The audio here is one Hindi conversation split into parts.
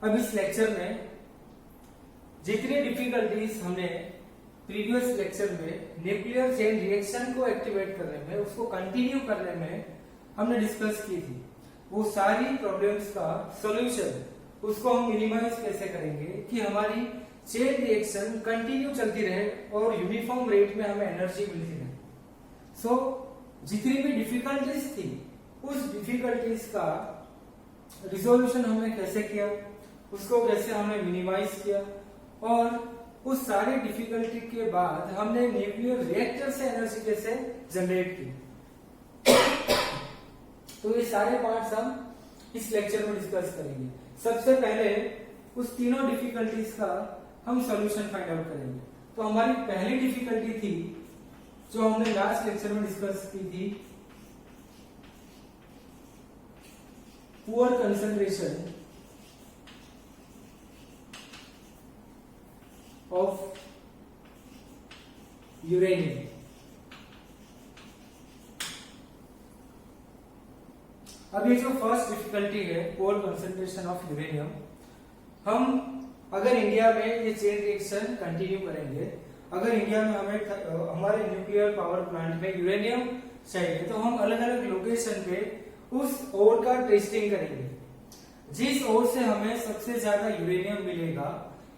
अब इस लेक्चर में जितनी डिफिकल्टीज हमने प्रीवियस लेक्चर में न्यूक्लियर चेन रिएक्शन को एक्टिवेट करने में, उसको कंटिन्यू करने में हमने डिस्कस की थी, वो सारी प्रॉब्लम्स का सॉल्यूशन उसको हम मिनिमाइज कैसे करेंगे कि हमारी चेन रिएक्शन कंटिन्यू चलती रहे और यूनिफॉर्म रेट में हमें एनर्जी मिलती रहे। सो जितनी भी डिफिकल्टीज थी उस डिफिकल्टीज का रिजोल्यूशन हमने कैसे किया, उसको कैसे हमने मिनिमाइज किया और उस सारी डिफिकल्टी के बाद हमने न्यूक्लियर रिएक्टर से एनर्जी कैसे जनरेट की। तो ये सारे पार्ट्स हम इस लेक्चर में डिस्कस करेंगे। सबसे पहले उस तीनों डिफिकल्टीज का हम सॉल्यूशन फाइंड आउट करेंगे। तो हमारी पहली डिफिकल्टी थी जो हमने लास्ट लेक्चर में डिस्कस की थी, पुअर कंसंट्रेशन ऑफ यूरेनियम। अब ये जो फर्स्ट डिफिकल्टी है पुअर कंसंट्रेशन ऑफ यूरेनियम, हम अगर इंडिया में ये चेन रिएक्शन कंटिन्यू करेंगे, अगर इंडिया में हमें हमारे न्यूक्लियर पावर प्लांट में यूरेनियम चाहिए तो हम अलग अलग लोकेशन पे उस ओर का टेस्टिंग करेंगे। जिस ओर से हमें सबसे ज्यादा यूरेनियम मिलेगा,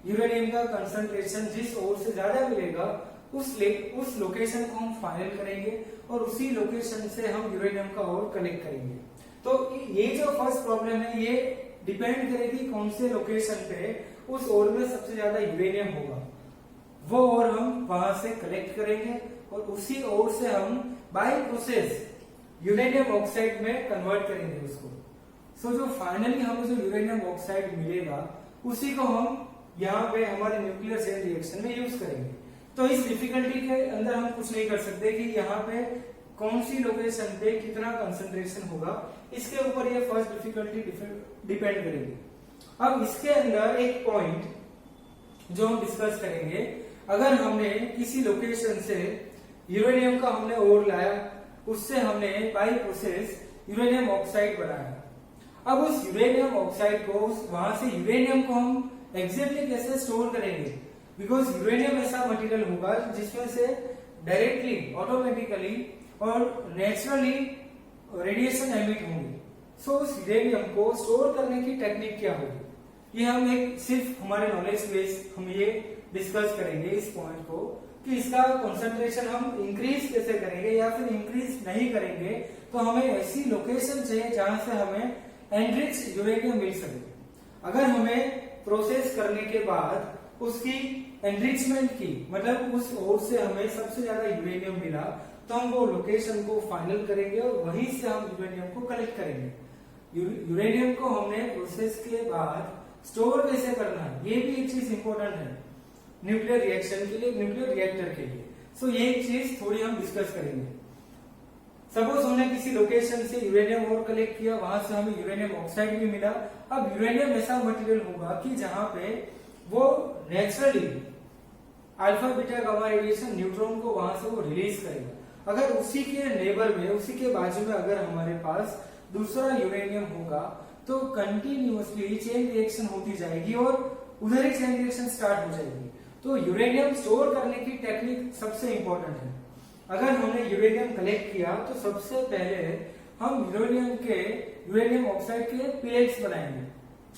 यूरेनियम का कंसंट्रेशन जिस ओर से ज्यादा मिलेगा उस लोकेशन को हम फाइनल करेंगे और उसी लोकेशन से हम यूरेनियम का ओर कलेक्ट करेंगे। तो ये जो फर्स्ट प्रॉब्लम है ये डिपेंड करेगी कौन से लोकेशन पे उस ओर में सबसे ज्यादा यूरेनियम होगा, वो ओर हम वहां से कलेक्ट करेंगे और उसी ओर से हम बाय प्रोसेस यूरेनियम ऑक्साइड में कन्वर्ट करेंगे उसको। सो जो फाइनली हमें जो यूरेनियम ऑक्साइड मिलेगा उसी को हम यहाँ पे हमारे न्यूक्लियर चेन रिएक्शन में यूज करेंगे। तो इस डिफिकल्टी के अंदर हम कुछ नहीं कर सकते कि यहाँ पे कौन सी लोकेशन पे कितना कंसंट्रेशन होगा, इसके ऊपर ये फर्स्ट डिफिकल्टी डिपेंड करेगी। अब इसके अंदर एक पॉइंट जो हम डिस्कस करेंगे, अगर हमने किसी लोकेशन से यूरेनियम का हमने ओर लाया, उससे हमने बाय प्रोसेस यूरेनियम ऑक्साइड बनाया। अब उस यूरेनियम ऑक्साइड को वहां से यूरेनियम को हम एग्जैक्टली कैसे स्टोर करेंगे, बिकॉज यूरेनियम ऐसा मटेरियल होगा जिसमें से डायरेक्टली, ऑटोमेटिकली और नेचुरली रेडिएशन एमिट होंगे। सो उस यूरेनियम को स्टोर करने की टेक्निक क्या होगी, ये हम एक सिर्फ हमारे नॉलेज बेस हम ये डिस्कस करेंगे इस पॉइंट को कि इसका कंसंट्रेशन हम इंक्रीज कैसे करेंगे या फिर इंक्रीज नहीं करेंगे। तो हमें ऐसी लोकेशन चाहिए जहां से हमें एनरिच यूरेनियम मिल सके। अगर हमें प्रोसेस करने के बाद उसकी एनरिचमेंट की, मतलब उस ओर से हमें सबसे ज्यादा यूरेनियम मिला, तो हम वो लोकेशन को फाइनल करेंगे और वहीं से हम यूरेनियम को कलेक्ट करेंगे। यूरेनियम को हमने प्रोसेस के बाद स्टोर कैसे करना है, ये भी एक चीज इंपॉर्टेंट है न्यूक्लियर रिएक्शन के लिए, न्यूक्लियर रिएक्टर के लिए। सो ये एक चीज थोड़ी हम डिस्कस करेंगे। सपोज हमने किसी लोकेशन से यूरेनियम और कलेक्ट किया, वहां से हमें यूरेनियम ऑक्साइड भी मिला। अब यूरेनियम ऐसा मटेरियल होगा कि जहां पे वो naturally alpha beta gamma radiation neutron को वहां से वो रिलीज करेगा। अगर उसी के नेबर में, उसी के बाजू में अगर हमारे पास दूसरा यूरेनियम होगा तो कंटिन्यूअसली चेन रिएक्शन होती जाएगी और उधर ही चेन रिएक्शन स्टार्ट हो जाएगी। तो यूरेनियम स्टोर करने की टेक्निक सबसे इंपॉर्टेंट है। अगर हमने यूरेनियम कलेक्ट किया तो सबसे पहले हम यूरेनियम ऑक्साइड के पिलेट्स बनाएंगे,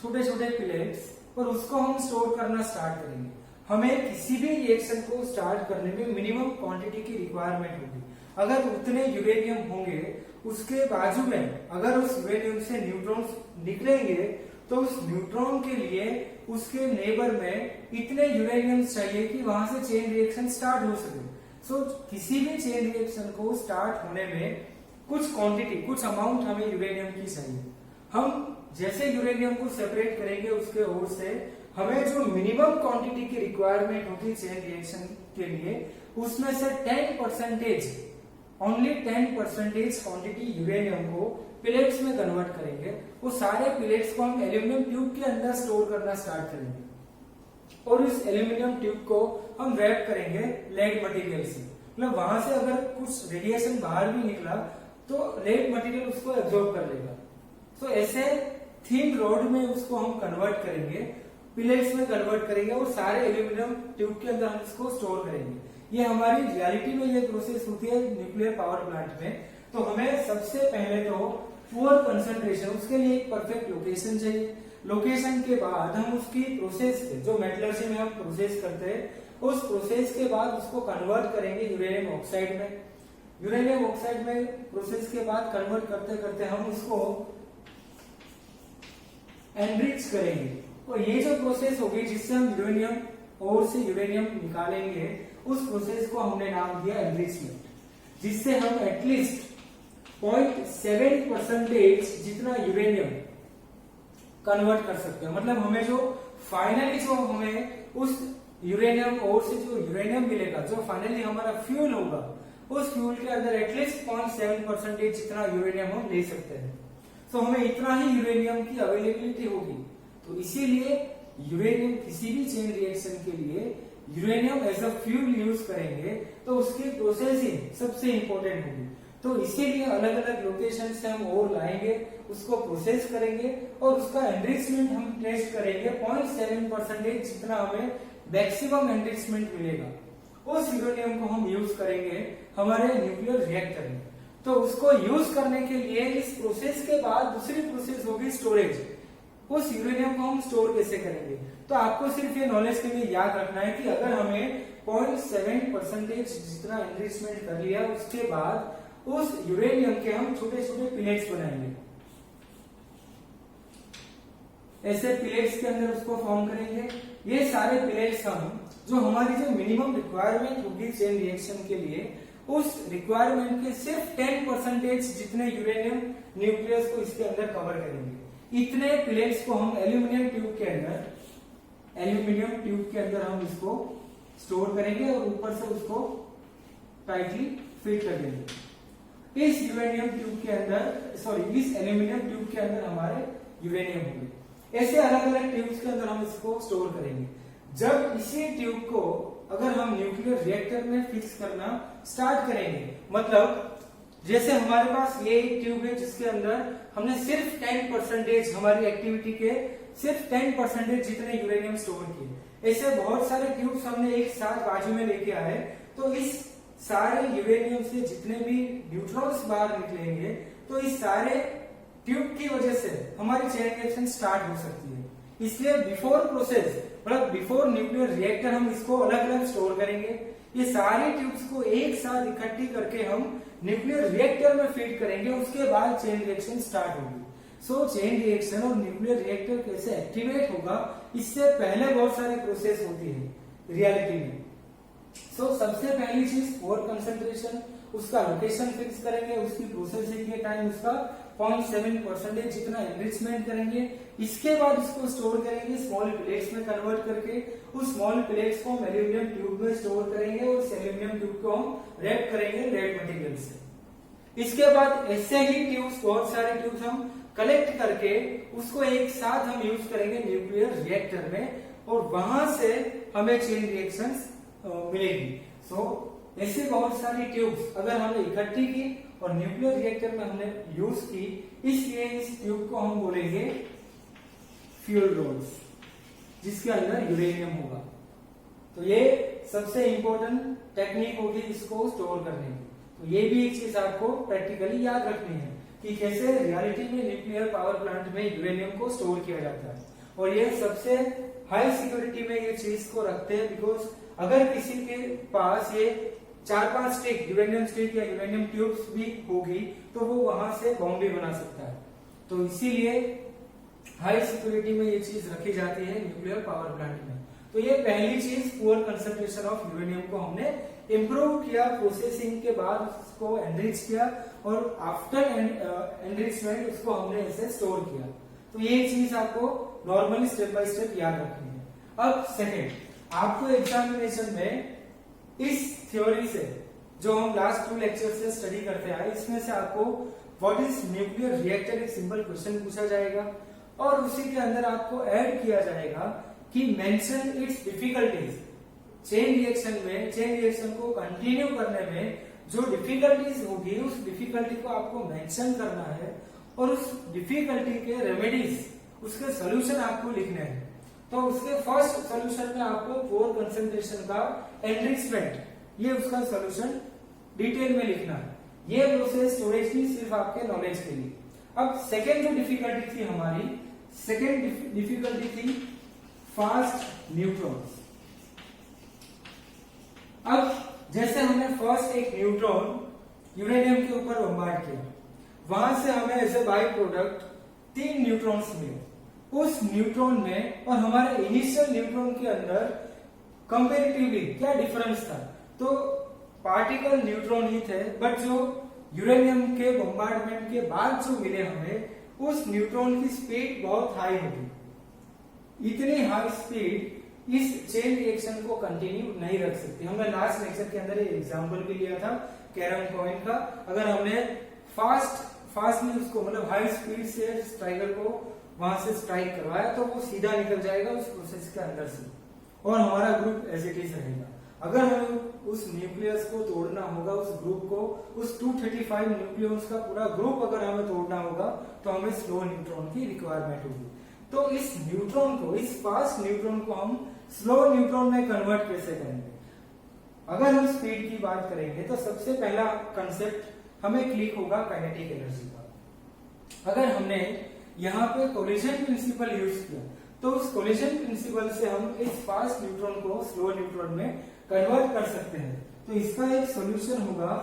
छोटे छोटे पिलेट्स, और उसको हम स्टोर करना स्टार्ट करेंगे। हमें किसी भी रिएक्शन को स्टार्ट करने में मिनिमम क्वांटिटी की रिक्वायरमेंट होगी। अगर उतने यूरेनियम होंगे, उसके बाजू में अगर उस यूरेनियम से न्यूट्रॉन्स निकलेंगे तो उस न्यूट्रॉन के लिए उसके नेबर में इतने यूरेनियम चाहिए कि वहां से चेन रिएक्शन स्टार्ट हो सके। सो किसी भी चेन रिएक्शन को स्टार्ट होने में कुछ क्वांटिटी, कुछ अमाउंट हमें यूरेनियम की चाहिए। हम जैसे यूरेनियम को सेपरेट करेंगे उसके ओर से हमें जो मिनिमम क्वांटिटी की रिक्वायरमेंट होगी चेन रिएक्शन के लिए, उसमें से 10%, ओनली 10% क्वांटिटी यूरेनियम को पिलेट्स में कन्वर्ट करेंगे। वो सारे पिलेट्स को हम एल्यूमिनियम ट्यूब के अंदर स्टोर करना स्टार्ट करेंगे और इस एल्यूमिनियम ट्यूब को हम रैप करेंगे लेड मटेरियल से। मतलब वहां से अगर कुछ रेडिएशन बाहर भी निकला तो लेड मटेरियल उसको एब्जॉर्ब कर लेगा। तो ऐसे थिन रॉड में उसको हम कन्वर्ट करेंगे, पिलेट्स में कन्वर्ट करेंगे और सारे एल्यूमिनियम ट्यूब के अंदर हम इसको स्टोर करेंगे। ये हमारी रियलिटी में ये प्रोसेस होती है न्यूक्लियर पावर प्लांट में। तो हमें सबसे पहले तो पुअर कंसंट्रेशन, उसके लिए एक परफेक्ट लोकेशन चाहिए। लोकेशन के बाद हम उसकी प्रोसेस जो मेटलर्जी में हम प्रोसेस करते हैं, उस प्रोसेस के बाद उसको कन्वर्ट करेंगे यूरेनियम ऑक्साइड में। यूरेनियम ऑक्साइड में प्रोसेस के बाद कन्वर्ट करते करते हम उसको एनरिच करेंगे। और ये जो प्रोसेस होगी जिससे हम यूरेनियम और से यूरेनियम निकालेंगे, उस प्रोसेस को हमने नाम दिया एनरिचमेंट, जिससे हम एटलीस्ट 0.7% जितना यूरेनियम कन्वर्ट कर सकते हैं। मतलब हमें जो फाइनली जो हमें उस यूरेनियम और से जो यूरेनियम मिलेगा, जो फाइनली हमारा फ्यूल होगा, उस फ्यूल के अंदर एटलीस्ट 0.7% जितना यूरेनियम हम ले सकते हैं। तो हमें इतना ही यूरेनियम की अवेलेबिलिटी होगी। तो इसीलिए यूरेनियम किसी भी चेन रिएक्शन के लिए uranium as a fuel use करेंगे, तो उसकी प्रोसेसिंग सबसे इंपॉर्टेंट होगी। तो इसीलिए अलग अलग लोकेशन से हम और लाएंगे, उसको प्रोसेस करेंगे और उसका एनरिचमेंट हम टेस्ट करेंगे। 0.7% जितना हमें मैक्सिमम एनरिचमेंट मिलेगा, उस यूरेनियम को हम यूज करेंगे हमारे न्यूक्लियर रिएक्टर में। तो उसको यूज करने के लिए इस प्रोसेस के बाद दूसरी प्रोसेस होगी स्टोरेज। उस यूरेनियम को हम स्टोर कैसे करेंगे? तो आपको सिर्फ ये नॉलेज के लिए याद रखना है कि अगर हमें 0.7% जितना एनरिचमेंट कर लिया, उसके बाद उस यूरेनियम के हम छोटे छोटे पिलेट्स बनाएंगे। ऐसे पिलेट्स के अंदर उसको फॉर्म करेंगे। ये सारे पिलेट्स हम जो हमारी जो मिनिमम रिक्वायरमेंट होगी चेन रिएक्शन के लिए, उस रिक्वायरमेंट के सिर्फ 10% जितने यूरेनियम न्यूक्लियस को इसके अंदर कवर करेंगे। इतने प्लेट्स को हम एल्यूमिनियम ट्यूब के अंदर हम इसको स्टोर करेंगे और ऊपर से उसको टाइटली फिट कर देंगे। इस यूरेनियम ट्यूब के अंदर इस एल्यूमिनियम ट्यूब के अंदर हमारे यूरेनियम होंगे। ऐसे अलग अलग ट्यूब्स के अंदर हम इसको स्टोर करेंगे। जब इसी ट्यूब को अगर हम न्यूक्लियर रिएक्टर में फिक्स करना स्टार्ट करेंगे, मतलब जैसे हमारे पास ये एक ट्यूब है जिसके अंदर हमने सिर्फ 10% हमारी एक्टिविटी के सिर्फ 10% जितने यूरेनियम स्टोर किए। ऐसे बहुत सारे ट्यूब्स हमने एक साथ बाजू में लेके आए, तो इस सारे यूरेनियम से जितने भी न्यूट्रॉन्स बाहर निकलेंगे, तो इस सारे ट्यूब की वजह से हमारी चेन रिएक्शन स्टार्ट हो सकती है। इसलिए बिफोर प्रोसेस, मतलब बिफोर न्यूक्लियर रिएक्टर, हम इसको अलग अलग स्टोर करेंगे। ये सारी ट्यूब्स को एक साथ इकट्ठी करके हम न्यूक्लियर रिएक्टर में फीड करेंगे। उसके बाद चेन रिएक्शन स्टार्ट होगी। सो चेन रिएक्शन और न्यूक्लियर रिएक्टर कैसे एक्टिवेट होगा, इससे पहले बहुत सारी प्रोसेस होती है रियलिटी में। सबसे पहली चीज पुअर कंसंट्रेशन, उसका लोकेशन फिक्स करेंगे, उसकी प्रोसेसिंग के टाइम उसका 0.7% जितना एनरिचमेंट करेंगे। इसके बाद उसको स्टोर करेंगे स्मॉल प्लेट्स में कन्वर्ट करके। उस स्मॉल प्लेट्स को हम एल्यूमिनियम ट्यूब में स्टोर करेंगे और उस एल्यूमिनियम ट्यूब को हम रैप करेंगे रेड मटेरियल से। इसके बाद ऐसे ही ट्यूब्स, बहुत सारे ट्यूब्स हम कलेक्ट करके उसको एक साथ हम यूज करेंगे न्यूक्लियर रिएक्टर में, और वहां से हमें चेन रिएक्शंस मिलेगी। ऐसे बहुत सारी ट्यूब्स अगर हमने इकट्ठी की और न्यूक्लियर रिएक्टर में हमने यूज की, इसलिए इस ट्यूब को हम बोलेंगे फ्यूल रोड्स, जिसके अंदर यूरेनियम होगा। तो ये सबसे इंपॉर्टेंट टेक्निक होगी इसको स्टोर करने की। तो ये भी एक चीज आपको प्रैक्टिकली याद रखनी है कि कैसे रियलिटी में न्यूक्लियर पावर प्लांट में यूरेनियम को स्टोर किया जाता है। और ये सबसे हाई सिक्योरिटी में ये चीज को रखते हैं, बिकॉज अगर किसी के पास ये 4-5 स्टिक यूरेनियम स्टिक या यूरेनियम ट्यूब्स भी होगी, तो वो वहां से बॉम्ब भी बना सकता है। तो इसीलिए हाई सिक्योरिटी में ये चीज रखी जाती है न्यूक्लियर पावर प्लांट में। तो ये पहली चीज, पुअर कंसंट्रेशन ऑफ यूरेनियम को हमने इंप्रूव किया, प्रोसेसिंग के बाद उसको एनरिच किया और आफ्टर एनरिचमेंट उसको हमने ऐसे स्टोर किया। तो ये चीज आपको नॉर्मली स्टेप बाय स्टेप याद रखनी है। अब सेकेंड, आपको एग्जामिनेशन में इस थ्योरी से जो हम लास्ट 2 लेक्चर से स्टडी करते आए, इसमें से आपको व्हाट इज न्यूक्लियर रिएक्टर एक सिंपल क्वेश्चन पूछा जाएगा और उसी के अंदर आपको ऐड किया जाएगा कि mention it's difficulties. Chain reaction को कंटिन्यू करने में जो डिफिकल्टीज होगी, उस डिफिकल्टी को आपको मेंशन करना है और उस डिफिकल्टी के रेमेडीज उसके सॉल्यूशन आपको लिखने हैं। तो उसके फर्स्ट सॉल्यूशन में आपको पोर कंसंट्रेशन का एनरिचमेंट, ये उसका सॉल्यूशन डिटेल में लिखना है। ये प्रोसेस स्टोरेज की सिर्फ आपके नॉलेज के लिए। अब सेकेंड जो डिफिकल्टी थी हमारी, सेकेंड डिफिकल्टी थी फास्ट न्यूट्रॉन्स। अब जैसे हमने फर्स्ट एक न्यूट्रॉन यूरेनियम के ऊपर बम्बार्ड किया, वहां से हमें as a by product 3 neutrons मिले। उस न्यूट्रॉन में और हमारे इनिशियल न्यूट्रॉन के अंदर कंपैरेटिवली क्या डिफरेंस था? तो पार्टिकल न्यूट्रॉन ही थे, बट जो यूरेनियम के बम्बार्डमेंट के बाद जो मिले हमें, उस न्यूट्रॉन की स्पीड बहुत हाई होगी। इतनी हाई स्पीड इस चेन रिएक्शन को कंटिन्यू नहीं रख सकती। हमने लास्ट लेक्चर के अंदर एग्जांपल भी लिया था कैरम कॉइन का। अगर हमने फास्टली उसको मतलब हाई स्पीड से स्ट्राइकर को वहां से स्ट्राइक करवाया तो वो सीधा निकल जाएगा उस प्रोसेस के अंदर से और हमारा ग्रुप एज इट इज रहेगा। अगर हमें उस न्यूक्लियस को तोड़ना होगा, उस ग्रुप को, उस 235 न्यूक्लियस का पूरा ग्रुप अगर हमें तोड़ना होगा तो हमें स्लो न्यूट्रॉन की रिक्वायरमेंट होगी। तो इस न्यूट्रॉन को, इस फास्ट न्यूट्रॉन को हम स्लो न्यूट्रॉन में कन्वर्ट कैसे करेंगे? अगर हम स्पीड की बात करेंगे तो सबसे पहला कंसेप्ट हमें क्लिक होगा काइनेटिक एनर्जी का। अगर हमने यहाँ पे कोलिजन प्रिंसिपल यूज किया तो उस कोलिजन प्रिंसिपल से हम इस फास्ट न्यूट्रॉन को स्लो न्यूट्रॉन में कन्वर्ट कर सकते हैं। तो इसका एक सॉल्यूशन होगा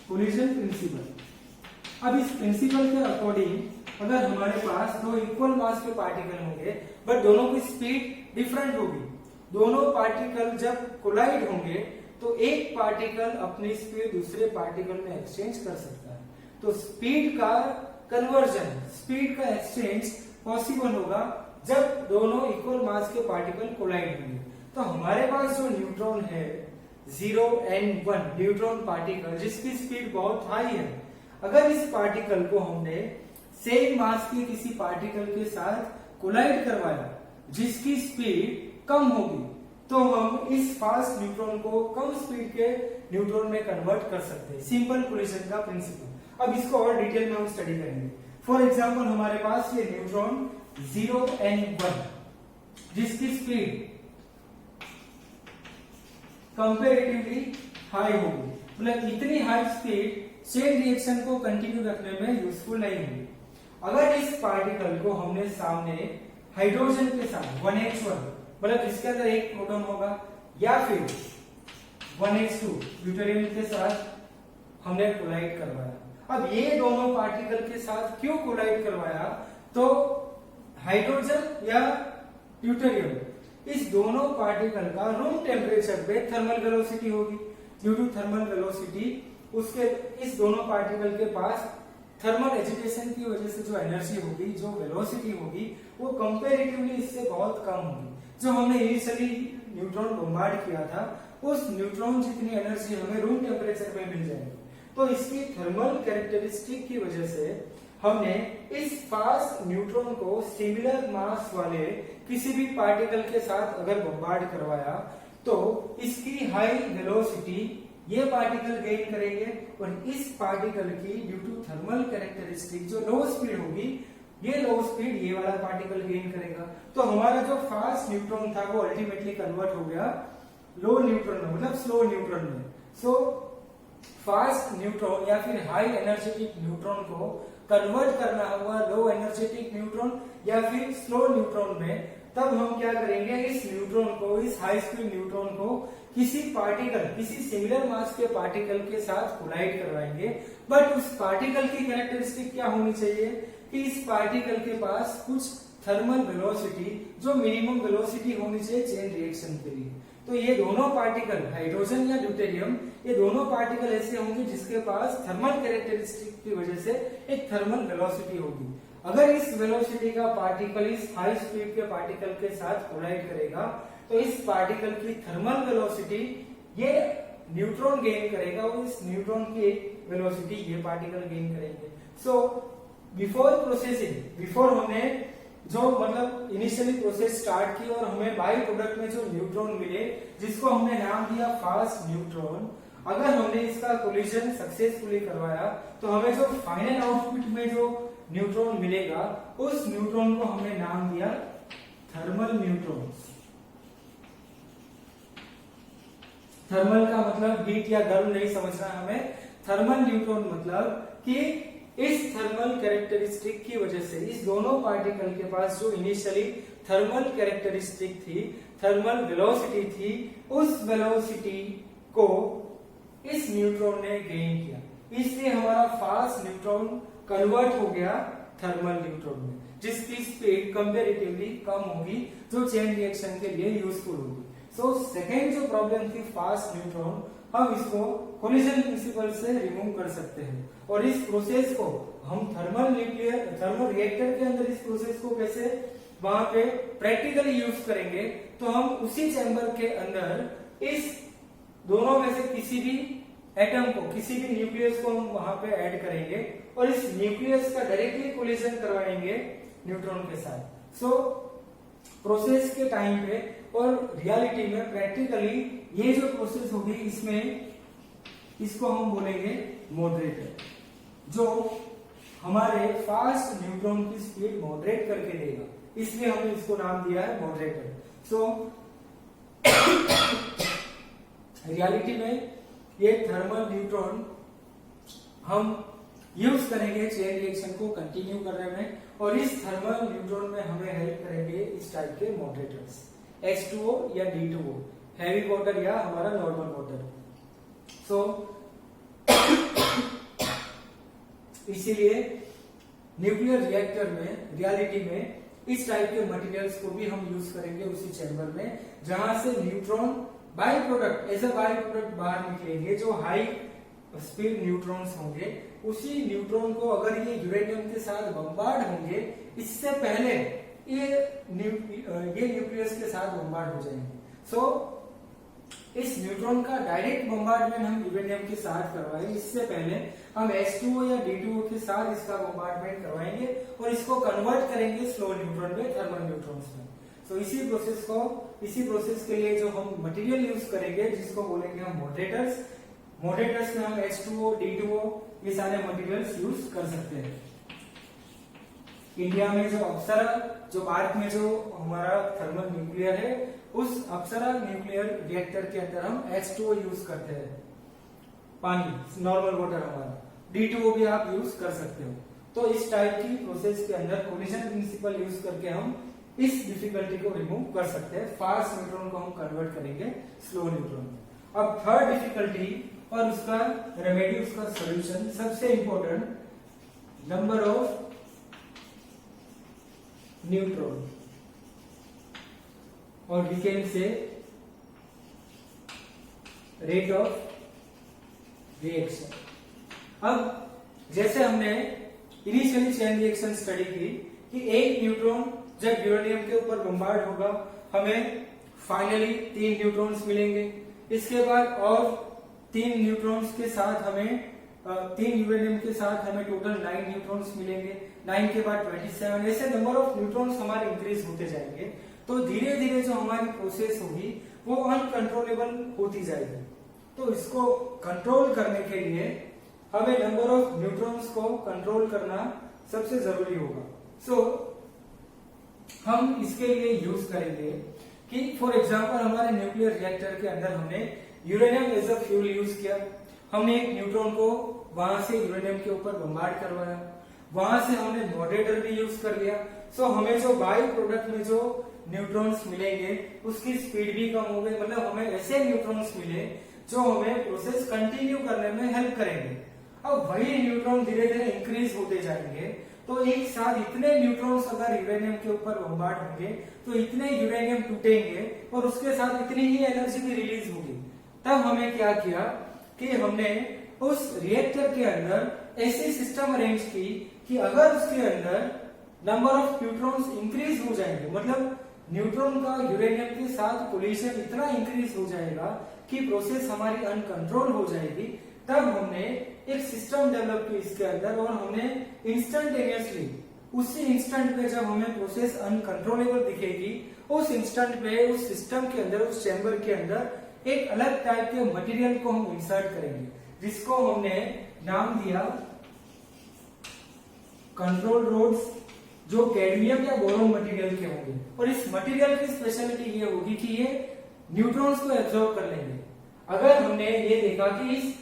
कोलिजन प्रिंसिपल। अब इस प्रिंसिपल के अकॉर्डिंग अगर हमारे पास 2 इक्वल मास के पार्टिकल होंगे बट दोनों की स्पीड डिफरेंट होगी, दोनों पार्टिकल जब कोलाइड होंगे तो एक पार्टिकल अपनी स्पीड दूसरे पार्टिकल में एक्सचेंज कर सकता है। तो स्पीड का कन्वर्जन, स्पीड का एक्सचेंज पॉसिबल होगा जब दोनों इक्वल मास के पार्टिकल कोलाइड होंगे। तो हमारे पास जो न्यूट्रॉन है 0 and 1 न्यूट्रॉन पार्टिकल जिसकी स्पीड बहुत हाई है, अगर इस पार्टिकल को हमने सेम मास के किसी पार्टिकल के साथ कोलाइड करवाया जिसकी स्पीड कम होगी, तो हम इस फास्ट न्यूट्रॉन को कम स्पीड के न्यूट्रॉन में कन्वर्ट कर सकते हैं। सिंपल कोलिजन का प्रिंसिपल। अब इसको और डिटेल में हम स्टडी करेंगे। फॉर एग्जांपल हमारे पास ये न्यूट्रॉन 0 and 1 जिसकी स्पीड कंपैरेटिवली हाई होगी, मतलब इतनी हाई स्पीड चेन रिएक्शन को कंटिन्यू रखने में यूजफुल नहीं होगी। अगर इस पार्टिकल को हमने सामने हाइड्रोजन के साथ 1h1 मतलब इसके अंदर एक प्रोटॉन होगा या फिर 1h2 ड्यूटेरियम के साथ हमने कोलाइड करवाया। अब ये दोनों पार्टिकल के साथ क्यों कोलाइड करवाया? तो हाइड्रोजन या ड्यूटेरियम, इस दोनों पार्टिकल का रूम टेम्परेचर पे थर्मल वेलोसिटी होगी। ड्यू टू थर्मल वेलोसिटी उसके इस दोनों पार्टिकल के पास थर्मल एजिटेशन की वजह से जो एनर्जी होगी, जो वेलोसिटी होगी, वो कंपैरेटिवली इससे बहुत कम होगी। जो हमने इनिशियली न्यूट्रॉन बम्बार्ड किया था उस न्यूट्रॉन जितनी एनर्जी हमें रूम टेम्परेचर में मिल जाएगी। तो इसकी थर्मल कैरेक्टरिस्टिक की वजह से हमने इस फास्ट न्यूट्रॉन को सिमिलर मास वाले किसी भी पार्टिकल के साथ अगर बम्बार्ड करवाया तो इसकी हाई वेलोसिटी ये पार्टिकल गेन करेंगे और इस पार्टिकल की ड्यू टू थर्मल कैरेक्टरिस्टिक जो लो स्पीड होगी, ये लो स्पीड ये वाला पार्टिकल गेन करेगा। तो हमारा जो फास्ट न्यूट्रॉन था वो अल्टीमेटली कन्वर्ट हो गया लो न्यूट्रॉन में, मतलब स्लो न्यूट्रॉन में। सो फास्ट न्यूट्रॉन या फिर हाई एनर्जेटिक न्यूट्रॉन को कन्वर्ट करना हुआ लो एनर्जेटिक न्यूट्रॉन या फिर स्लो न्यूट्रॉन में, तब हम क्या करेंगे, इस न्यूट्रॉन को, इस हाई स्पीड न्यूट्रॉन को किसी पार्टिकल, किसी सिमिलर मास के पार्टिकल के साथ कोलाइड करवाएंगे। बट उस पार्टिकल की कैरेक्टरिस्टिक क्या होनी चाहिए कि इस पार्टिकल के पास कुछ थर्मल वेलोसिटी, जो मिनिमम वेलोसिटी होनी चाहिए चेन रिएक्शन के लिए। तो ये दोनों पार्टिकल, हाइड्रोजन या ड्यूटेरियम, ये दोनों पार्टिकल ऐसे होंगे जिसके पास थर्मल कैरेक्टरिस्टिक की वजह से एक थर्मल वेलोसिटी होगी। अगर इस वेलोसिटी का पार्टिकल इस हाई स्पीड के पार्टिकल के साथ कोलाइड करेगा तो इस पार्टिकल की थर्मल वेलोसिटी ये न्यूट्रॉन गेन करेगा और इस न्यूट्रॉन की वेलोसिटी ये पार्टिकल गेन करेंगे। सो बिफोर प्रोसेसिंग, बिफोर हमने जो मतलब इनिशियली प्रोसेस स्टार्ट की और हमें बाई प्रोडक्ट में जो न्यूट्रॉन मिले जिसको हमने नाम दिया फास्ट न्यूट्रॉन, अगर हमने इसका कोलिजन सक्सेसफुली करवाया तो हमें जो फाइनल आउटपुट में जो न्यूट्रॉन मिलेगा उस न्यूट्रॉन को हमने नाम दिया थर्मल न्यूट्रॉन्स। थर्मल का मतलब हीट या गर्म नहीं समझना हमें। थर्मल न्यूट्रॉन मतलब कि इस थर्मल कैरेक्टरिस्टिक की वजह से इस दोनों पार्टिकल के पास जो इनिशियली थर्मल कैरेक्टरिस्टिक थी, थर्मल वेलोसिटी थी, उस वेलोसिटी को इस न्यूट्रॉन ने गेन किया, इसलिए हमारा फास्ट न्यूट्रॉन कन्वर्ट हो गया थर्मल न्यूट्रॉन में, जिसकी स्पीड कंपैरेटिवली कम होगी, जो चेन रिएक्शन के लिए यूजफुल होगी। सो सेकेंड जो प्रॉब्लम थी फास्ट न्यूट्रॉन, हम इसको कोलिजन प्रिंसिपल से रिमूव कर सकते हैं और इस प्रोसेस को हम थर्मल रिएक्टर के अंदर इस प्रोसेस को कैसे वहां पे प्रैक्टिकली यूज करेंगे, तो हम उसी चैम्बर के अंदर इस दोनों में से किसी भी एटम को, किसी भी न्यूक्लियस को हम वहां पे ऐड करेंगे और इस न्यूक्लियस का डायरेक्टली कोलिजन करवाएंगे न्यूट्रॉन के साथ। सो प्रोसेस के टाइम पे और रियलिटी में प्रैक्टिकली ये जो प्रोसेस होगी इसमें इसको हम बोलेंगे मॉडरेटर, जो हमारे फास्ट न्यूट्रॉन की स्पीड मॉडरेट करके देगा, इसलिए हमने इसको नाम दिया है मॉडरेटर। सो रियलिटी में ये थर्मल न्यूट्रॉन हम यूज करेंगे चेन रिएक्शन को कंटिन्यू करने में, और इस थर्मल न्यूट्रॉन में हमें हेल्प करेंगे इस टाइप के मॉडरेटर्स, H2O या D2O, हैवी वाटर या हमारा नॉर्मल वाटर। सो इसीलिए न्यूक्लियर रिएक्टर में रियलिटी में इस टाइप के मटेरियल्स को भी हम यूज करेंगे उसी चैम्बर में, जहां से neutron by product as a by product बाहर निकलेंगे, जो हाई स्पीड न्यूट्रॉन्स होंगे। उसी न्यूट्रॉन को अगर ये यूरेनियम के साथ बम्बार्ड होंगे, इससे पहले ये न्यूक्लियस के साथ बम्बार्ड हो जाएंगे। सो इस न्यूट्रॉन का डायरेक्ट बम्बार्डमेंट हम यूरेनियम के साथ करवाएंगे, इससे पहले हम H2O या D2O के साथ इसका बम्बार्डमेंट करवाएंगे और इसको कन्वर्ट करेंगे स्लो न्यूट्रॉन में, थर्मल न्यूट्रॉन्स में। तो इसी प्रोसेस के लिए जो हम मटेरियल यूज करेंगे, जिसको बोलेंगे हम मॉडरेटर्स में हम H2O, D2O ये सारे मटेरियल्स यूज कर सकते हैं। इंडिया में जो अप्सरा, जो भारत में जो हमारा थर्मल न्यूक्लियर है, उस अप्सरा न्यूक्लियर रिएक्टर के अंदर हम H2O यूज करते हैं, पानी नॉर्मल वाटर हमारा। D2O भी आप यूज कर सकते हो। तो इस टाइप की प्रोसेस के अंदर कोलिजन प्रिंसिपल यूज करके हम इस डिफिकल्टी को रिमूव कर सकते हैं, फास्ट न्यूट्रॉन को हम कन्वर्ट करेंगे स्लो न्यूट्रॉन में। अब थर्ड डिफिकल्टी और उसका रेमेडी, उसका सॉल्यूशन, सबसे इंपॉर्टेंट नंबर ऑफ न्यूट्रॉन, और we can say rate of reaction. अब जैसे हमने इनिशियली चेन रिएक्शन स्टडी की कि एक न्यूट्रॉन जब यूरेनियम के ऊपर बम्बार्ड होगा, हमें फाइनली 3 न्यूट्रॉन्स मिलेंगे। इसके बाद और 3 न्यूट्रॉन्स के साथ हमें 3 यूरेनियम के साथ हमें टोटल 9 न्यूट्रॉन्स मिलेंगे। 9 के बाद 27, ऐसे नंबर ऑफ न्यूट्रॉन्स हमारे इंक्रीज होते जाएंगे। तो धीरे धीरे जो हमारी प्रोसेस होगी वो अनकंट्रोलेबल होती जाएगी। तो इसको कंट्रोल करने के लिए हमें नंबर ऑफ न्यूट्रॉन्स को कंट्रोल करना सबसे जरूरी होगा। सो हम इसके लिए यूज करेंगे कि फॉर एग्जांपल हमारे न्यूक्लियर रिएक्टर के अंदर हमने uranium as a fuel use किया, हमने एक न्यूट्रॉन को वहां से यूरेनियम के ऊपर बम्बार्ड करवाया, वहां से हमने मॉडरेटर भी यूज कर लिया। सो हमें जो बाय प्रोडक्ट में जो न्यूट्रॉन्स मिलेंगे उसकी स्पीड भी कम हो गई, मतलब हमें ऐसे न्यूट्रॉन्स मिले जो हमें प्रोसेस कंटिन्यू करने में हेल्प करेंगे। अब वही न्यूट्रॉन धीरे धीरे इंक्रीज होते जाएंगे, तो एक साथ इतने न्यूट्रॉन्स अगर यूरेनियम के ऊपर बम्बार्ड होंगे तो इतने यूरेनियम टूटेंगे और उसके साथ इतनी ही एनर्जी भी रिलीज होगी। तब हमें क्या किया कि हमने उस रिएक्टर के अंदर ऐसी सिस्टम अरेंज की कि अगर उसके अंदर नंबर ऑफ न्यूट्रॉन्स इंक्रीज हो जाएंगे, मतलब न्यूट्रॉन का यूरेनियम के साथ कोलिजन इतना इंक्रीज हो जाएगा कि प्रोसेस हमारी अनकंट्रोल हो जाएगी, तब हमने एक सिस्टम डेवलप की इसके अंदर और हमने इंस्टेंटेनियसली उसी इंस्टेंट पे जब हमें प्रोसेस अनकंट्रोलेबल दिखेगी, उस इंस्टेंट पे उस सिस्टम के अंदर, उस चैम्बर के अंदर एक अलग टाइप के मटेरियल को हम इंसर्ट करेंगे, जिसको हमने नाम दिया कंट्रोल रोड्स जो कैडमियम या बोरोन मटेरियल के होंगे, और इस मटेरियल की स्पेशलिटी ये होगी कि ये न्यूट्रॉन्स को एब्जॉर्ब कर लेंगे। अगर हमने ये देखा कि इस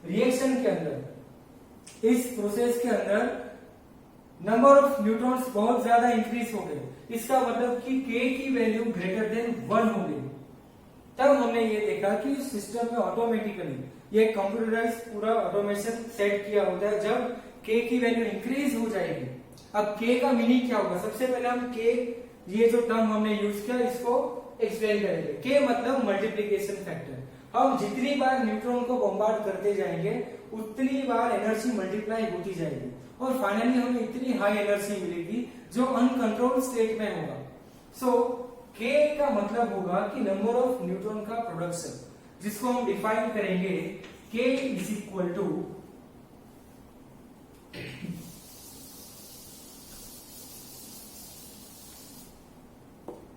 रिएक्शन के अंदर, इस प्रोसेस के अंदर नंबर ऑफ न्यूट्रॉन्स बहुत ज्यादा इंक्रीज हो गए, इसका मतलब कि K की वैल्यू ग्रेटर देन 1 हो गई, तब हमने ये देखा कि सिस्टम में ऑटोमेटिकली ये कंप्यूटराइज पूरा ऑटोमेशन सेट किया होता है जब K की वैल्यू इंक्रीज हो जाएगी। अब K का मीनिंग क्या होगा, सबसे पहले हम K ये जो टर्म हमने यूज किया इसको एक्सप्लेन करेंगे। K मतलब मल्टीप्लीकेशन फैक्टर। हम जितनी बार न्यूट्रॉन को बॉम्बार्ड करते जाएंगे उतनी बार एनर्जी मल्टीप्लाई होती जाएगी और फाइनली हमें इतनी हाई एनर्जी मिलेगी जो अनकंट्रोल्ड स्टेट में होगा। सो K का मतलब होगा कि नंबर ऑफ न्यूट्रॉन का प्रोडक्शन, जिसको हम डिफाइन करेंगे K is equal to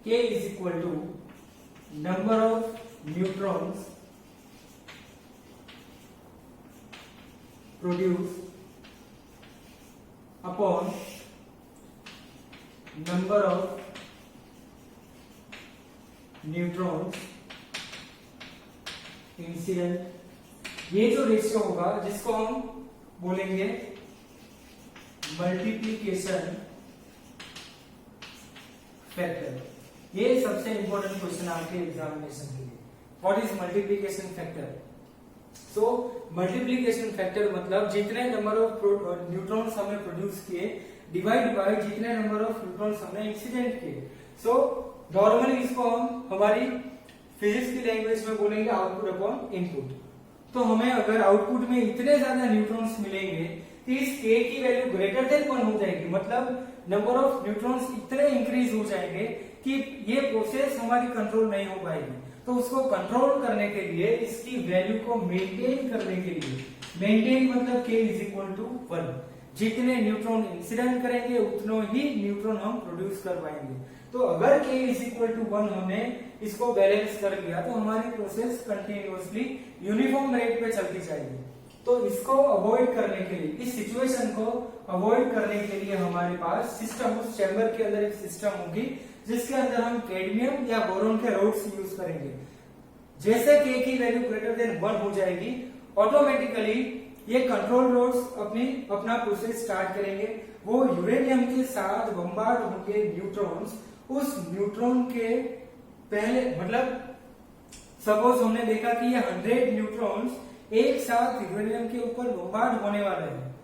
K is equal to number of neutrons produced upon number of neutrons incident। ये जो रेशियो होगा जिसको हम बोलेंगे मल्टीप्लीकेशन फैक्टर। ये सबसे इंपॉर्टेंट क्वेश्चन आपके एग्जामिनेशन के लिए। What is multiplication factor? So multiplication factor मतलब जितने नंबर ऑफ न्यूट्रॉन्स हमने प्रोड्यूस किए डिवाइड बाय जितने नंबर ऑफ न्यूट्रॉन्स हमने इंसिडेंट किए। सो नॉर्मली इसको हम हमारी फिजिक्स की लैंग्वेज में बोलेंगे आउटपुट अपॉन इनपुट। तो हमें अगर आउटपुट में इतने ज्यादा न्यूट्रॉन्स मिलेंगे तो इस K की वैल्यू ग्रेटर देन 1 हो जाएगी, मतलब नंबर ऑफ न्यूट्रॉन्स इतने इंक्रीज हो जाएंगे कि ये प्रोसेस हमारी कंट्रोल नहीं हो पाएगी। तो उसको कंट्रोल करने के लिए, इसकी वैल्यू को मेंटेन करने के लिए, मेंटेन मतलब K इज इक्वल टू 1, जितने न्यूट्रॉन इंसिडेंट करेंगे उतनों ही न्यूट्रॉन हम प्रोड्यूस कर पाएंगे। तो अगर K इज इक्वल टू 1 हमने इसको बैलेंस कर लिया तो हमारी प्रोसेस कंटिन्यूअसली यूनिफॉर्म रेट पे चलती जाएगी। तो इसको अवॉइड करने के लिए, इस सिचुएशन को अवॉइड करने के लिए हमारे पास सिस्टम, उस चैम्बर के अंदर एक सिस्टम होगी जिसके अंदर हम कैडमियम या बोरोन के रोड्स यूज करेंगे। जैसे K की वैल्यू ग्रेटर देन 1 हो जाएगी, ऑटोमेटिकली ये कंट्रोल रोड्स अपना प्रोसेस स्टार्ट करेंगे। वो यूरेनियम के साथ बम्बार्ड होंगे न्यूट्रॉन्स। उस न्यूट्रॉन के पहले, मतलब सपोज हमने देखा कि ये 100 न्यूट्रॉन्स एक साथ यूरेनियम के यूपर बम्बार्ड होने वाले हैं।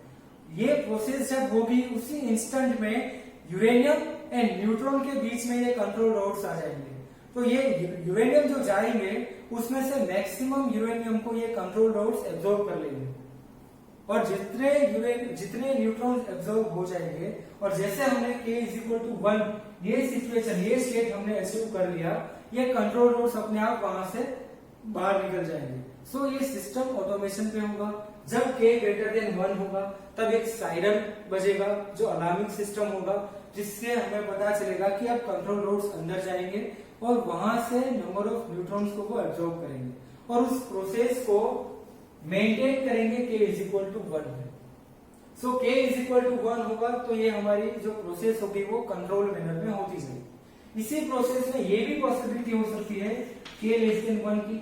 ये प्रोसेस जब होगी उसी इंस्टेंट में यूरेनियम एंड न्यूट्रॉन के बीच में ये कंट्रोल रोड्स आ जाएंगे। तो ये यूरेनियम जो जाएंगे उसमें से मैक्सिमम यूरेनियम को ये कंट्रोल रोड्स एब्जॉर्ब कर लेंगे और जितने न्यूट्रॉन्स एब्जॉर्ब हो जाएंगे और जैसे हमने K इज इक्वल टू 1 ये सिचुएशन, ये स्टेट हमने अचीव कर लिया, ये कंट्रोल रोड्स अपने आप वहां से बाहर निकल जाएंगे। सो ये सिस्टम ऑटोमेशन पे होगा। जब K ग्रेटर देन 1 होगा तब एक सायरन बजेगा जो अलार्मिंग सिस्टम होगा, जिससे हमें पता चलेगा कि अब कंट्रोल रोड्स अंदर जाएंगे और वहां से नंबर ऑफ न्यूट्रॉन्स को वो एब्जॉर्ब करेंगे और उस प्रोसेस को मेंटेन करेंगे K इज इक्वल टू 1 में। सो K इज इक्वल टू 1 होगा तो ये हमारी जो प्रोसेस होगी वो कंट्रोल मैनर में होती जाएगी। इसी प्रोसेस में ये भी पॉसिबिलिटी हो सकती है K लेस देन 1 की।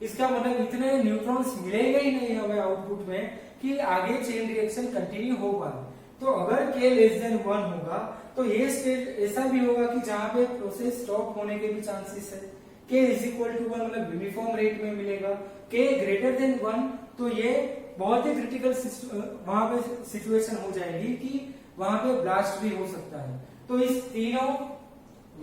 इसका मतलब इतने न्यूट्रॉन्स मिलेंगे ही नहीं हमें आउटपुट में कि आगे चेन रिएक्शन कंटिन्यू हो पाए। तो अगर K लेस देन 1 होगा तो ये स्टेट ऐसा भी होगा कि जहां पे प्रोसेस स्टॉप होने के भी चांसेस है। K इज इक्वल टू 1 मतलब यूनिफॉर्म रेट में मिलेगा। K ग्रेटर देन 1 तो ये बहुत ही क्रिटिकल वहां पे सिचुएशन हो जाएगी कि वहां पे ब्लास्ट भी हो सकता है। तो इस तीनों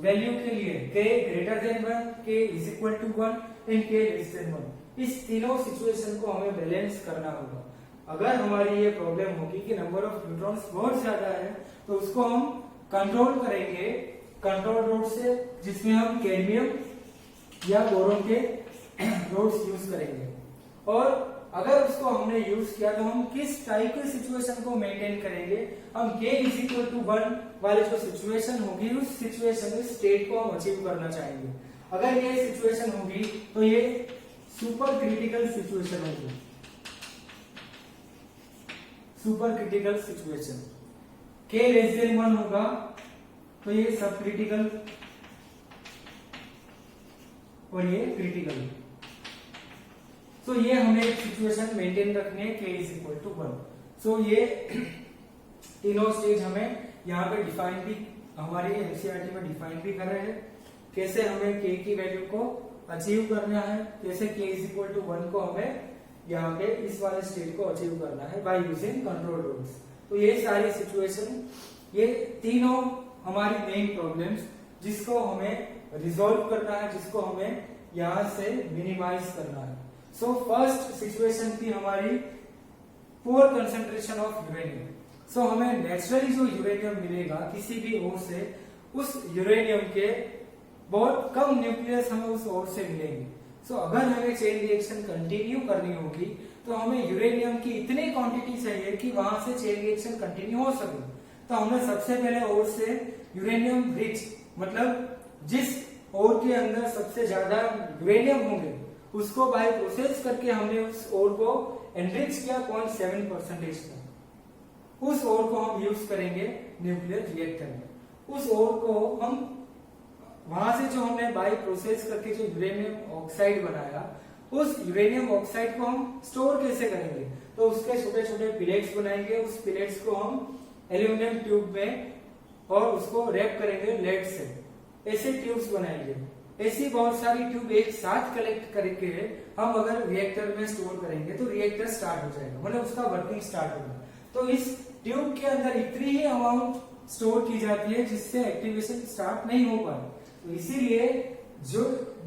वैल्यू के लिए K greater than 1, K is equal to 1 and K less than 1, इस तीनों सिचुएशन को हमें बैलेंस करना होगा। अगर हमारी ये प्रॉब्लम होगी कि नंबर ऑफ न्यूट्रॉन्स बहुत ज्यादा है तो उसको हम कंट्रोल करेंगे कंट्रोल रोड से, जिसमें हम कैडमियम या बोरोन के रोड्स यूज करेंगे। और अगर उसको हमने यूज किया तो हम किस टाइप की सिचुएशन को मेंटेन करेंगे, हम K इज इक्वल टू 1 वाली जो सिचुएशन होगी उस सिचुएशन में स्टेट को हम अचीव करना चाहेंगे। अगर ये सिचुएशन होगी तो ये सुपर क्रिटिकल सिचुएशन होगी, super critical situation. K less than 1 होगा तो ये सब क्रिटिकल और ये क्रिटिकल। तो ये हमें सिचुएशन मेंटेन रखनी है K इज इक्वल टू 1। सो ये तीनों स्टेज हमें यहाँ पे डिफाइन भी हमारे एनसीईआरटी में डिफाइन भी कर रहे हैं, कैसे हमें K की वैल्यू को अचीव करना है, कैसे K इज इक्वल टू 1 को हमें यहाँ पे इस वाले स्टेट को अचीव करना है बाय यूजिंग कंट्रोल रूल्स। तो ये सारी सिचुएशन, ये तीनों हमारी मेन प्रॉब्लम्स जिसको हमें रिजॉल्व करना है, जिसको हमें यहाँ से मिनिमाइज करना है। सो फर्स्ट सिचुएशन थी हमारी पुअर कंसंट्रेशन ऑफ यूरेनियम। सो हमें नेचुरली जो यूरेनियम मिलेगा किसी भी ओर से, उस यूरेनियम के बहुत कम न्यूक्लियस हमें उस ओर से मिलेंगे। सो अगर हमें चेन रिएक्शन कंटिन्यू करनी होगी तो हमें यूरेनियम की इतनी क्वांटिटी चाहिए कि वहां से चेन रिएक्शन कंटिन्यू हो सके। तो हमें सबसे पहले ओर से यूरेनियम रिच, मतलब जिस ओर के अंदर सबसे ज्यादा यूरेनियम होंगे उसको बाय प्रोसेस करके हमने उस ओर को एनरिच किया 0.7% तक। उस ओर को हम यूज करेंगे न्यूक्लियर रिएक्टर में। उस ओर को हम वहां से जो हमने बाय प्रोसेस करके जो यूरेनियम ऑक्साइड बनाया, उस यूरेनियम ऑक्साइड को हम स्टोर कैसे करेंगे, तो उसके छोटे छोटे पिलेट्स बनाएंगे। उस पिलेट्स को हम एल्यूमिनियम ट्यूब में और उसको रैप करेंगे लेड से, ऐसे ट्यूब्स बनाएंगे। ऐसी बहुत सारी ट्यूब एक साथ कलेक्ट करके हम अगर रिएक्टर में स्टोर करेंगे तो रिएक्टर स्टार्ट हो जाएगा, मतलब उसका वर्किंग स्टार्ट होगा। तो इस ट्यूब के अंदर इतनी ही अमाउंट स्टोर की जाती है जिससे एक्टिवेशन स्टार्ट नहीं हो पाए। तो इसीलिए जो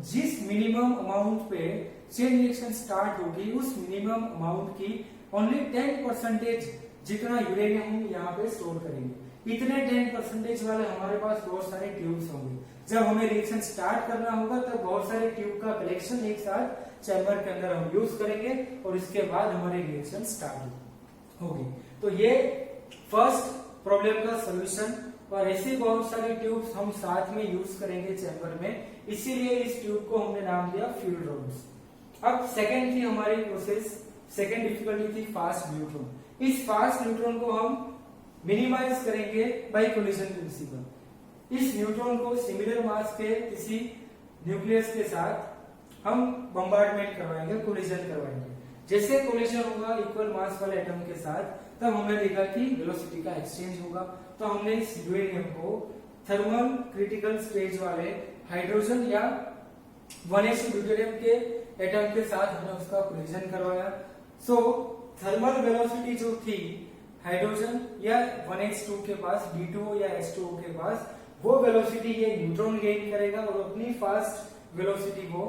जिस मिनिमम अमाउंट पे चेन रिएक्शन स्टार्ट होगी उस मिनिमम अमाउंट की ओनली 10% जितना यूरेनियम हम यहाँ पे स्टोर करेंगे। इतने 10% वाले हमारे पास बहुत सारे ट्यूब्स होंगे। जब हमें रिएक्शन स्टार्ट करना होगा तब बहुत सारे ट्यूब का कलेक्शन एक साथ चैम्बर के अंदर हम यूज करेंगे और इसके बाद हमारी रिएक्शन स्टार्ट होगी। तो ये फर्स्ट प्रॉब्लम का सोल्यूशन। और ऐसे बहुत सारे ट्यूब्स हम साथ में यूज करेंगे चैम्बर में, इसीलिए इस ट्यूब को हमने नाम दिया फ्यूल रोड्स। अब सेकेंड थी हमारी प्रोसेस, सेकेंड डिफिकल्टी थी फास्ट न्यूट्रॉन। इस फास्ट न्यूट्रॉन को हम मिनिमाइज करेंगे बाय कोलिजन प्रिंसिपल। इस न्यूट्रॉन को सिमिलर मास के किसी न्यूक्लियस के साथ हम बम्बार्डमेंट करवाएंगे, कोलिजन करवाएंगे। जैसे कोलिजन होगा इक्वल मास वाले एटम के साथ, तब हमने देखा कि वेलोसिटी का एक्सचेंज होगा। तो हमने इस यूरेनियम को थर्मल क्रिटिकल स्टेज वाले हाइड्रोजन या 1s ड्यूटेरियम के एटम के साथ हमने उसका कोलिजन करवाया। सो थर्मल वेलोसिटी जो थी हाइड्रोजन या 1s2 के पास, D2 या H2O के पास, वो वेलोसिटी ये न्यूट्रॉन गेन करेगा और अपनी फास्ट वेलोसिटी को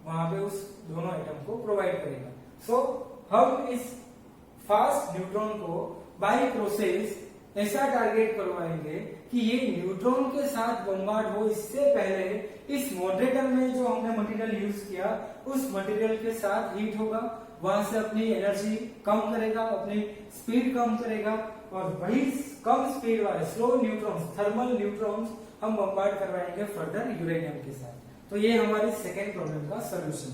वहां पे उस दोनों एटम को प्रोवाइड करेगा। सो हम इस फास्ट न्यूट्रॉन को बाय प्रोसेस ऐसा टारगेट करवाएंगे कि ये न्यूट्रॉन के साथ बम्बार्ड हो इससे पहले इस मॉडरेटर में जो हमने मटेरियल यूज किया उस मटेरियल के साथ हीट होगा, वहां से अपनी एनर्जी कम करेगा, अपनी स्पीड कम करेगा और वही कम स्पीड वाले स्लो न्यूट्रॉन्स, थर्मल न्यूट्रॉन्स हम बम्बार्ड करवाएंगे फर्दर यूरेनियम के साथ। तो ये हमारी सेकेंड प्रॉब्लम का सोल्यूशन।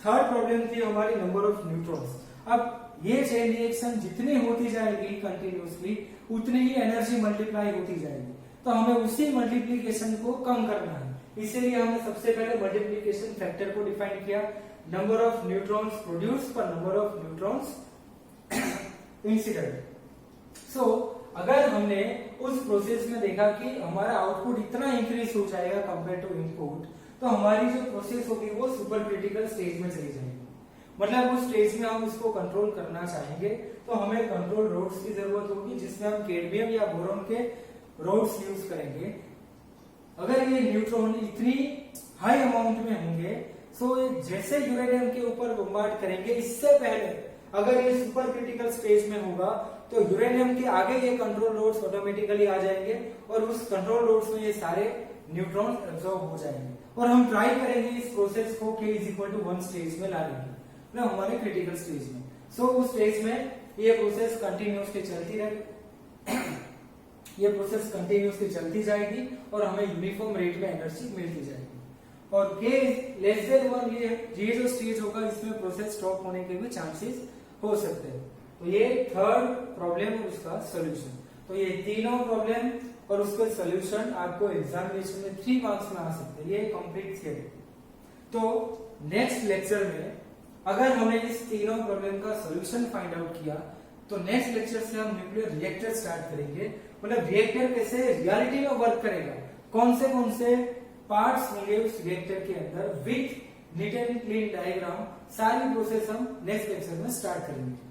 थर्ड प्रॉब्लम थी हमारी नंबर ऑफ न्यूट्रॉन्स। अब ये चेन रिएक्शन जितनी होती जाएगी कंटिन्यूसली उतनी ही एनर्जी मल्टीप्लाई होती जाएगी। तो हमें उसी मल्टीप्लीकेशन को कम करना है, इसीलिए हमने सबसे पहले मल्टीप्लीकेशन फैक्टर को डिफाइन किया, नंबर ऑफ न्यूट्रॉन्स प्रोड्यूस पर नंबर ऑफ न्यूट्रॉन्स इंसिडेंट। सो अगर हमने उस प्रोसेस में देखा कि हमारा आउटपुट इतना इंक्रीज हो जाएगा कंपेयर टू इनपुट, तो हमारी जो प्रोसेस होगी वो सुपर क्रिटिकल स्टेज में चली जाएगी। मतलब उस स्टेज में हम इसको कंट्रोल करना चाहेंगे तो हमें कंट्रोल रोड्स की जरूरत होगी जिसमें हम कैडमियम या बोरॉन के रोड्स यूज करेंगे। अगर ये न्यूट्रॉन इतनी हाई अमाउंट में होंगे तो जैसे यूरेनियम के ऊपर बम्बार्ड करेंगे इससे पहले अगर ये सुपर क्रिटिकल स्टेज में होगा तो यूरेनियम के आगे ये कंट्रोल रोड्स ऑटोमेटिकली आ जाएंगे और उस कंट्रोल रोड्स में ये सारे न्यूट्रॉन एब्जॉर्ब हो जाएंगे और हम ट्राई करेंगे इस प्रोसेस को K = 1 स्टेज में लाने की, मतलब हमारे क्रिटिकल स्टेज में। सो उस स्टेज में ये प्रोसेस कंटिन्यूसली चलती रहेगी, ये प्रोसेस कंटिन्यूसली चलती जाएगी और हमें यूनिफॉर्म रेट में एनर्जी मिलती जाएगी। और K <1 ये जो स्टेज होगा इसमें प्रोसेस स्टॉप होने के भी चांसेस हो सकते हैं। तो ये थर्ड प्रॉब्लम है उसका सोल्यूशन। तो ये तीनों प्रॉब्लम और उसके सॉल्यूशन आपको एग्जामिनेशन में 3 मार्क्स में आ सकते हैं। ये कंप्लीट थियरी। तो नेक्स्ट लेक्चर में अगर हमने इस तीनों प्रॉब्लम का सॉल्यूशन फाइंड आउट किया तो नेक्स्ट लेक्चर से हम न्यूक्लियर रिएक्टर स्टार्ट करेंगे। मतलब रिएक्टर कैसे रियलिटी में वर्क करेगा, कौन से पार्ट्स होंगे उस रिएक्टर के अंदर with neat and clean diagram, सारी प्रोसेस हम नेक्स्ट लेक्चर में स्टार्ट करेंगे।